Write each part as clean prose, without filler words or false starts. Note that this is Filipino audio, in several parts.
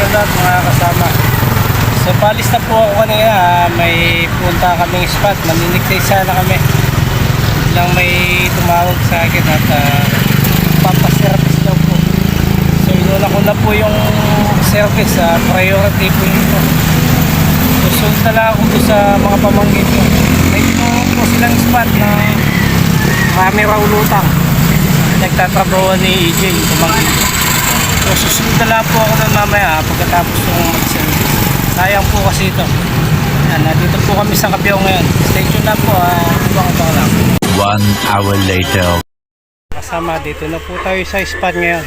kayo lahat mga kasama. So palis na po ako kanina, may punta kaming spot, maninigtay sana kami. Biglang may tumawag sa akin at papaservice daw po. So inuna ko na po yung service, priority po yun po. Susunod na lang ako sa mga pamangkin ko. May po silang spot na marami raw lutang. Nagtatrabaho ni EJ, yung pamangkin ko. So susunod na lang po ako na mamaya pagkatapos ng mag-service. Sayang po kasi ito. Yan, dito po kami sa Cabiao ngayon. Stay tuned na po, abang-abang lang. 1 hour later. Kasama, dito na po tayo sa spot ngayon.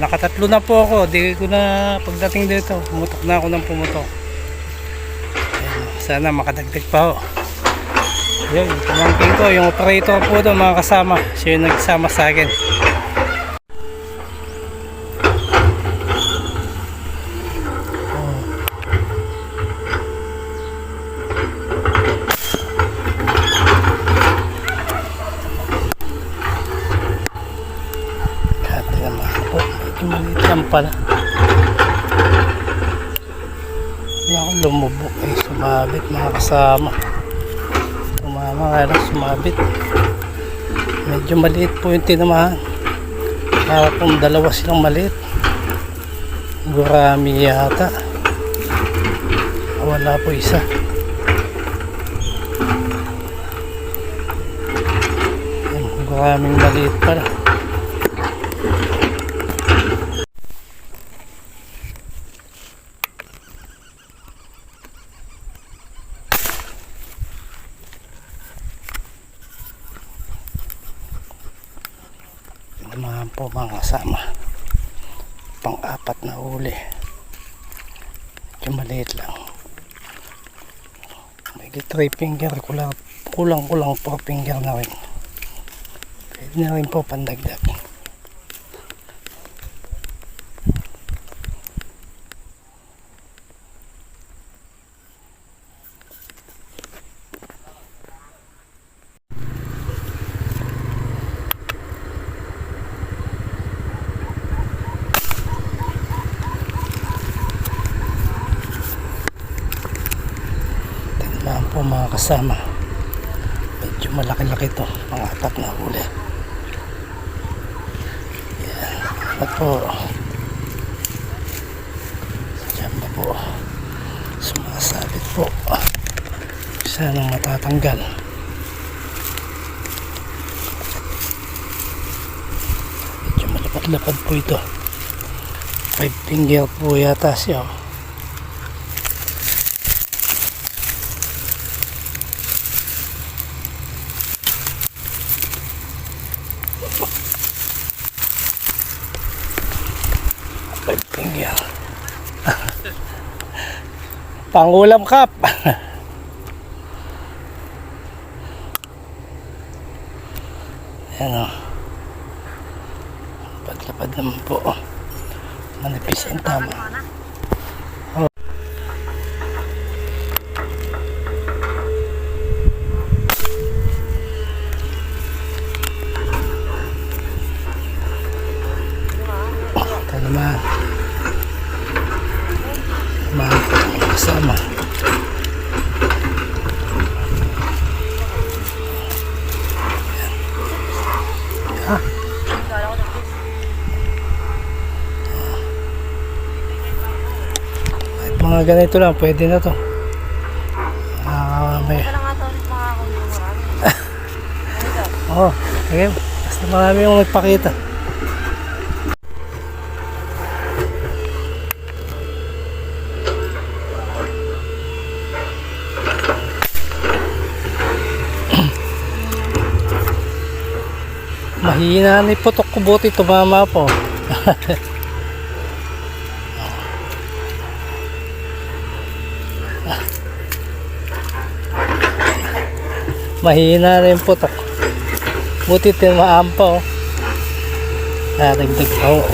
Nakatatlo na po ako. Di ko na pagdating dito, pumutok na ako ng pumutok. Ayan, sana makadagdag pa ho. Yun, pamangkin ko, yung operator po doon mga kasama. Siya yung nagsama sa akin. Maliit lang pala. Hindi ako lumubok sumabit mga kasama. Tumama kaya lang sumabit. Medyo maliit po yung tinamahan. Para kung dalawa silang maliit. Gurami yata. Wala po isa. Guraming maliit pala. Naman po mga kasama, pang-apat na huli. Medyo maliit lang, may 3 finger, kulang 4 finger na rin. Pwede na rin po pandagdag. Yan po mga kasama, medyo malaki-laki ito, pang-apat na huli. Yan, at po dyan ba po sumasabit po, sanang matatanggal. Medyo malapad-lapad po ito, 5 finger po yata siya. Pangulam kap. Ayan o, paglapad naman po, manipis ang tama. Oh. Ito naman kasama. Mga ganito lang, pwede na to. May oh, okay. Basta marami yung nagpakita. Mahina na iputok ko, buti tumama po. Mahina na yung putok, buti tumaan po. Dagdag po.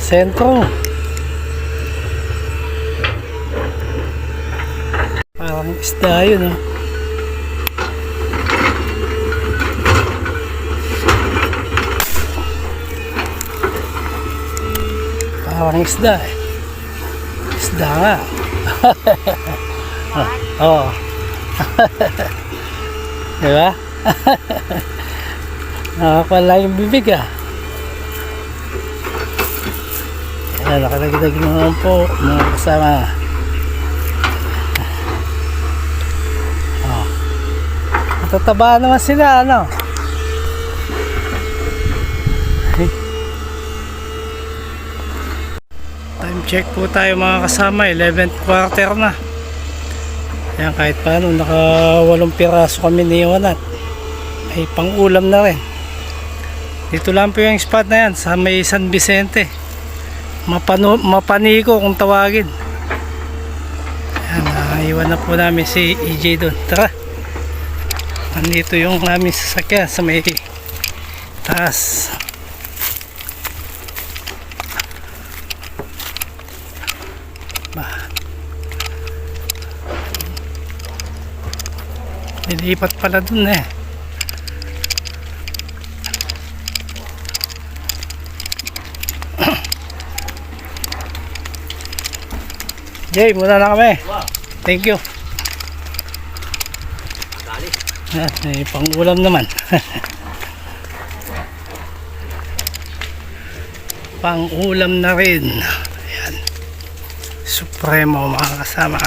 Sentro. Parang isda yun, oh. Parang isda eh. Isda nga. Oo. Diba? Nakakala yung bibig ah. Ayan, nakalagdag naman po mga kasama. Oh. Matataba naman sila, ano? Time check po tayo mga kasama, 11th quarter na. Ayan, kahit paano, naka 8 piraso kami niiwanan. Ay pang ulam na rin. Dito lang po yung spot na yan sa may San Vicente. Mapaniko kung tawagin. Ayan, naiwan na po namin si EJ doon. Tara, nandito yung aming sasakyan sa may taas. Nilipat pala dun eh. Jay, muna na kami. Thank you. May pang-ulam naman. Pang-ulam na rin. Ayan. Supremo mga kasama.